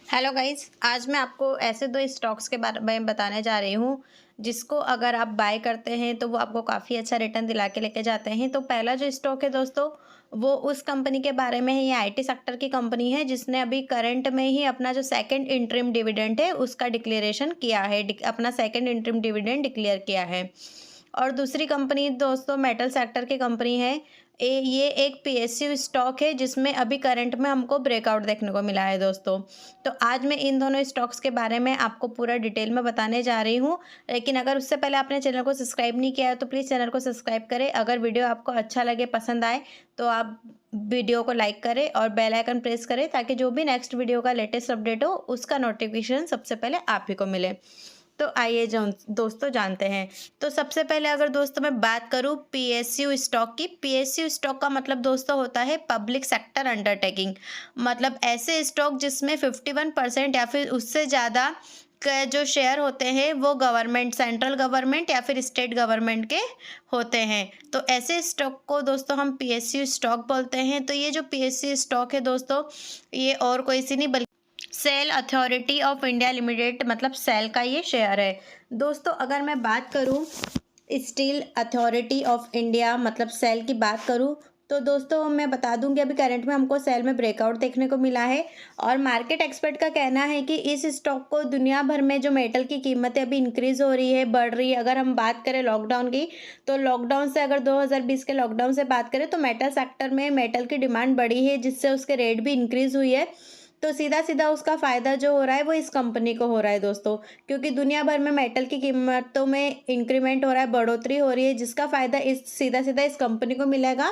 Hello guys, आज मैं आपको ऐसे 2 स्टॉक्स के बारे में बताने जा रही हूँ, जिसको अगर आप बाय करते हैं तो वो आपको काफ़ी अच्छा रिटर्न दिला के लेके जाते हैं। तो पहला जो स्टॉक है दोस्तों, वो उस कंपनी के बारे में है। ये आईटी सेक्टर की कंपनी है, जिसने अभी करंट में ही अपना जो सेकंड इंटरिम डिविडेंड है उसका डिक्लेरेशन किया है, अपना सेकंड इंटरिम डिविडेंड डिक्लेयर किया है। और दूसरी कंपनी दोस्तों मेटल सेक्टर की कंपनी है। ये एक पीएसयू स्टॉक है, जिसमें अभी करंट में हमको ब्रेकआउट देखने को मिला है दोस्तों। तो आज मैं इन दोनों स्टॉक्स के बारे में आपको पूरा डिटेल में बताने जा रही हूँ। लेकिन अगर उससे पहले आपने चैनल को सब्सक्राइब नहीं किया है तो प्लीज़ चैनल को सब्सक्राइब करें। अगर वीडियो आपको अच्छा लगे, पसंद आए, तो आप वीडियो को लाइक करें और बेल आइकन प्रेस करें, ताकि जो भी नेक्स्ट वीडियो का लेटेस्ट अपडेट हो उसका नोटिफिकेशन सबसे पहले आप ही को मिले। तो आइए दोस्तों जानते हैं। तो सबसे पहले अगर दोस्तों मैं बात करूं पीएसयू स्टॉक की, पीएसयू स्टॉक का मतलब दोस्तों होता है पब्लिक सेक्टर अंडरटेकिंग। मतलब ऐसे स्टॉक जिसमें 51% या फिर उससे ज़्यादा जो शेयर होते हैं वो गवर्नमेंट, सेंट्रल गवर्नमेंट या फिर स्टेट गवर्नमेंट के होते हैं। तो ऐसे स्टॉक को दोस्तों हम पीएसयू स्टॉक बोलते हैं। तो ये जो पीएसयू स्टॉक है दोस्तों, ये और कोई सी नहीं बल्कि SAIL authority of India limited, मतलब सेल का ये शेयर है दोस्तों। अगर मैं बात करूं स्टील अथॉरिटी ऑफ इंडिया मतलब सेल की बात करूं, तो दोस्तों मैं बता दूं कि अभी करंट में हमको सेल में ब्रेकआउट देखने को मिला है। और मार्केट एक्सपर्ट का कहना है कि इस स्टॉक को दुनिया भर में जो मेटल की कीमतें अभी इंक्रीज हो रही है, बढ़ रही है। अगर हम बात करें लॉकडाउन की, तो लॉकडाउन से अगर 2020 के लॉकडाउन से बात करें तो मेटल सेक्टर में मेटल की डिमांड बढ़ी है, जिससे उसके रेट भी इंक्रीज हुई है। तो सीधा सीधा उसका फ़ायदा जो हो रहा है वो इस कंपनी को हो रहा है दोस्तों, क्योंकि दुनिया भर में मेटल की कीमतों में इंक्रीमेंट हो रहा है, बढ़ोतरी हो रही है, जिसका फ़ायदा इस सीधा सीधा इस कंपनी को मिलेगा।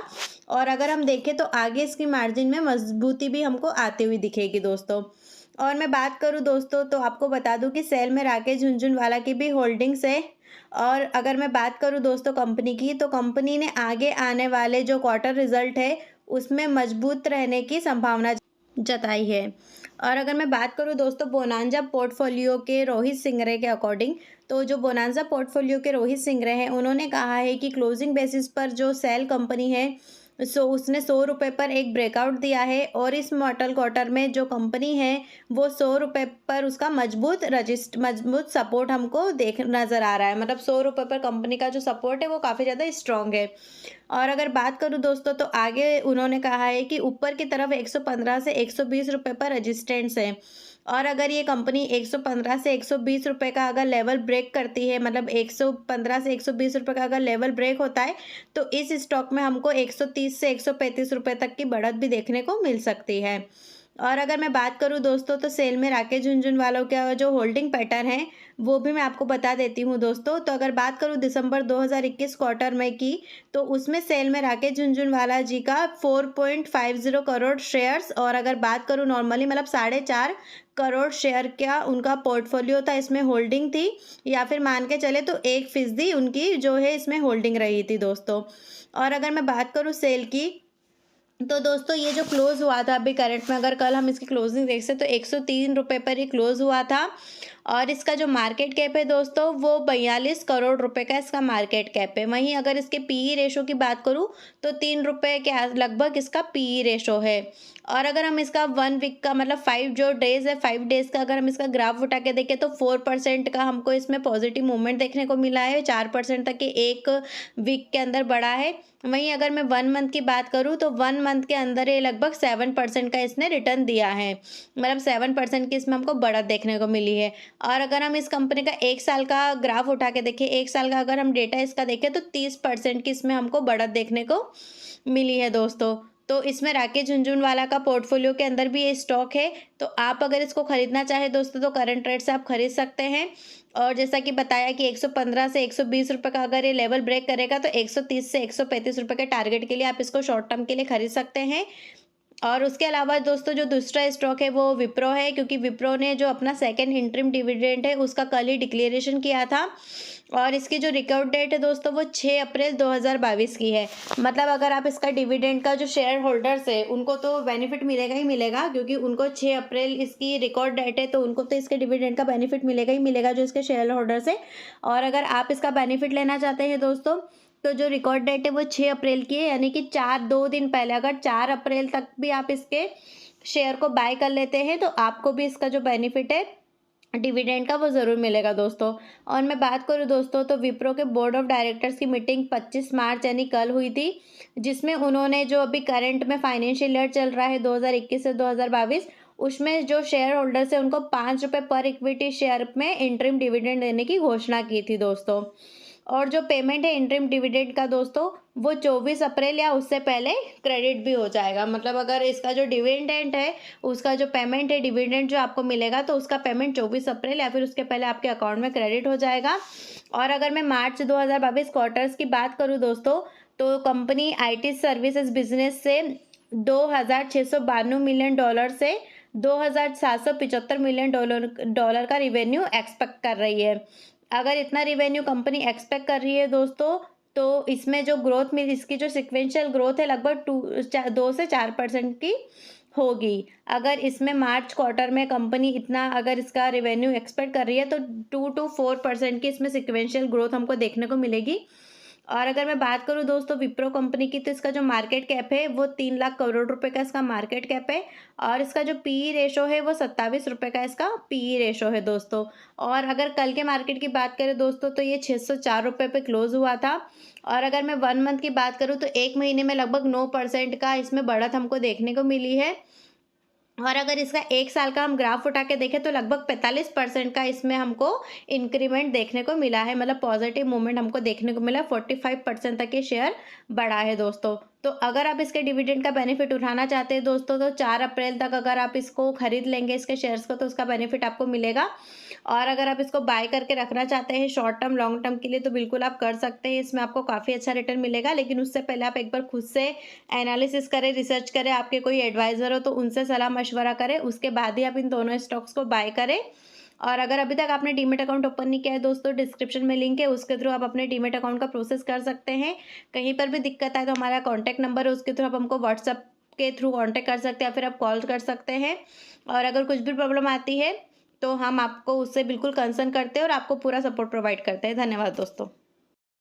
और अगर हम देखें तो आगे इसकी मार्जिन में मजबूती भी हमको आती हुई दिखेगी दोस्तों। और मैं बात करूं दोस्तों तो आपको बता दूं कि सेल में राकेश झुनझुनवाला की भी होल्डिंग्स है। और अगर मैं बात करूं दोस्तों कंपनी की, तो कंपनी ने आगे आने वाले जो क्वार्टर रिजल्ट है उसमें मजबूत रहने की संभावना जताई है। और अगर मैं बात करूं दोस्तों बोनांजा पोर्टफोलियो के रोहित सिंगरे के अकॉर्डिंग, तो जो बोनांजा पोर्टफोलियो के रोहित सिंगरे हैं, उन्होंने कहा है कि क्लोजिंग बेसिस पर जो सेल कंपनी है, उसने 100 रुपये पर एक ब्रेकआउट दिया है। और इस मॉडल क्वार्टर में जो कंपनी है वो 100 रुपये पर उसका मजबूत सपोर्ट हमको देख नज़र आ रहा है। मतलब 100 रुपये पर कंपनी का जो सपोर्ट है वो काफ़ी ज़्यादा स्ट्रॉन्ग है। और अगर बात करूं दोस्तों तो आगे उन्होंने कहा है कि ऊपर की तरफ 115 से 120 रुपये पर रेजिस्टेंस है। और अगर ये कंपनी 115 से 120 रुपये का अगर लेवल ब्रेक करती है, मतलब 115 से 120 रुपये का अगर लेवल ब्रेक होता है, तो इस स्टॉक में हमको 130 से 135 रुपये तक की बढ़त भी देखने को मिल सकती है। और अगर मैं बात करूं दोस्तों तो सेल में राकेश झुनझुनवाला का जो होल्डिंग पैटर्न है वो भी मैं आपको बता देती हूं दोस्तों। तो अगर बात करूं दिसंबर 2021 क्वार्टर में की, तो उसमें सेल में राकेश झुनझुनवाला जी का 4.50 करोड़ शेयर्स, और अगर बात करूं नॉर्मली मतलब 4.5 करोड़ शेयर का उनका पोर्टफोलियो था, इसमें होल्डिंग थी, या फिर मान के चले तो 1% उनकी जो है इसमें होल्डिंग रही थी दोस्तों। और अगर मैं बात करूं सेल की, तो दोस्तों ये जो क्लोज़ हुआ था अभी करंट में, अगर कल हम इसकी क्लोजिंग देख सकते तो 103 रुपये पर ही क्लोज़ हुआ था। और इसका जो मार्केट कैप है दोस्तों वो 42 करोड़ रुपए का इसका मार्केट कैप है। वहीं अगर इसके पीई रेशो की बात करूं तो 3 रुपये के लगभग इसका पीई रेशो है। और अगर हम इसका 1 वीक का मतलब 5 जो डेज़ है, 5 डेज़ का अगर हम इसका ग्राफ उठा के देखें तो 4% का हमको इसमें पॉजिटिव मूवमेंट देखने को मिला है, 4% तक के एक वीक के अंदर बढ़ा है। वहीं अगर मैं 1 मंथ की बात करूं तो 1 मंथ के अंदर ये लगभग 7% का इसने रिटर्न दिया है, मतलब 7% की इसमें हमको बढ़त देखने को मिली है। और अगर हम इस कंपनी का 1 साल का ग्राफ उठा के देखें, 1 साल का अगर हम डेटा इसका देखें तो 30% की इसमें हमको बढ़त देखने को मिली है दोस्तों। तो इसमें राकेश झुनझुनवाला का पोर्टफोलियो के अंदर भी ये स्टॉक है। तो आप अगर इसको खरीदना चाहें दोस्तों तो करंट रेट से आप खरीद सकते हैं। और जैसा कि बताया कि 115 से 120 रुपये का अगर ये लेवल ब्रेक करेगा तो 130 से 135 रुपये के टारगेट के लिए आप इसको शॉर्ट टर्म के लिए खरीद सकते हैं। और उसके अलावा दोस्तों जो दूसरा स्टॉक है वो विप्रो है, क्योंकि विप्रो ने जो अपना सेकंड इंटरिम डिविडेंड है उसका कल ही डिक्लेरेशन किया था। और इसकी जो रिकॉर्ड डेट है दोस्तों वो 6 अप्रैल 2022 की है। मतलब अगर आप इसका डिविडेंड का जो शेयर होल्डर्स है उनको तो बेनिफिट मिलेगा ही मिलेगा, क्योंकि उनको 6 अप्रैल इसकी रिकॉर्ड डेट है, तो उनको तो इसके डिविडेंड का बेनिफिट मिलेगा ही मिलेगा जो इसके शेयर होल्डर्स है। और अगर आप इसका बेनिफिट लेना चाहते हैं दोस्तों, तो जो रिकॉर्ड डेट है वो 6 अप्रैल की है, यानी कि 2 दिन पहले, अगर 4 अप्रैल तक भी आप इसके शेयर को बाय कर लेते हैं तो आपको भी इसका जो बेनिफिट है डिविडेंड का वो ज़रूर मिलेगा दोस्तों। और मैं बात करूँ दोस्तों तो विप्रो के बोर्ड ऑफ डायरेक्टर्स की मीटिंग 25 मार्च यानी कल हुई थी, जिसमें उन्होंने जो अभी करंट में फाइनेंशियल ईयर चल रहा है 2021 से 2022, उसमें जो शेयर होल्डर्स है उनको ₹5 पर इक्विटी शेयर में इंटरिम डिविडेंड देने की घोषणा की थी दोस्तों। और जो पेमेंट है इंटरिम डिविडेंड का दोस्तों, वो 24 अप्रैल या उससे पहले क्रेडिट भी हो जाएगा। मतलब अगर इसका जो डिविडेंड है, उसका जो पेमेंट है, डिविडेंड जो आपको मिलेगा तो उसका पेमेंट 24 अप्रैल या फिर उसके पहले आपके अकाउंट में क्रेडिट हो जाएगा। और अगर मैं मार्च 2022 क्वार्टर्स की बात करूँ दोस्तों, तो कंपनी आईटी सर्विसेज बिजनेस से $2,692 मिलियन से $2,775 मिलियन डॉलर का रिवेन्यू एक्सपेक्ट कर रही है। अगर इतना रिवेन्यू कंपनी एक्सपेक्ट कर रही है दोस्तों, तो इसमें जो ग्रोथ में इसकी जो सिक्वेंशियल ग्रोथ है लगभग 2 से 4% की होगी। अगर इसमें मार्च क्वार्टर में कंपनी इतना अगर इसका रिवेन्यू एक्सपेक्ट कर रही है तो 2 to 4% की इसमें सिक्वेंशियल ग्रोथ हमको देखने को मिलेगी। और अगर मैं बात करूँ दोस्तों विप्रो कंपनी की, तो इसका जो मार्केट कैप है वो 3 लाख करोड़ रुपए का इसका मार्केट कैप है। और इसका जो पीई रेशो है वो ₹27 का इसका पीई रेशो है दोस्तों। और अगर कल के मार्केट की बात करें दोस्तों, तो ये ₹604 पे क्लोज हुआ था। और अगर मैं 1 मंथ की बात करूँ तो 1 महीने में लगभग 9% का इसमें बढ़त हमको देखने को मिली है। और अगर इसका 1 साल का हम ग्राफ उठा के देखें तो लगभग 45% का इसमें हमको इंक्रीमेंट देखने को मिला है, मतलब पॉजिटिव मूवमेंट हमको देखने को मिला। 45% तक ये शेयर बढ़ा है दोस्तों। तो अगर आप इसके डिविडेंड का बेनिफिट उठाना चाहते हैं दोस्तों, तो 4 अप्रैल तक अगर आप इसको खरीद लेंगे इसके शेयर्स को, तो उसका बेनिफिट आपको मिलेगा। और अगर आप इसको बाय करके रखना चाहते हैं शॉर्ट टर्म लॉन्ग टर्म के लिए, तो बिल्कुल आप कर सकते हैं। इसमें आपको काफ़ी अच्छा रिटर्न मिलेगा, लेकिन उससे पहले आप एक बार खुद से एनालिसिस करें, रिसर्च करें, आपके कोई एडवाइज़र हो तो उनसे सलाह मशवरा करें, उसके बाद ही आप इन दोनों स्टॉक्स को बाय करें। और अगर अभी तक आपने डीमैट अकाउंट ओपन नहीं किया है दोस्तों, डिस्क्रिप्शन में लिंक है, उसके थ्रू आप अपने डीमैट अकाउंट का प्रोसेस कर सकते हैं। कहीं पर भी दिक्कत आए तो हमारा कॉन्टैक्ट नंबर है, उसके थ्रू आप हमको व्हाट्सएप के थ्रू कॉन्टैक्ट कर सकते हैं या फिर आप कॉल कर सकते हैं। और अगर कुछ भी प्रॉब्लम आती है तो हम आपको उससे बिल्कुल कंसर्न करते हैं और आपको पूरा सपोर्ट प्रोवाइड करते हैं। धन्यवाद दोस्तों।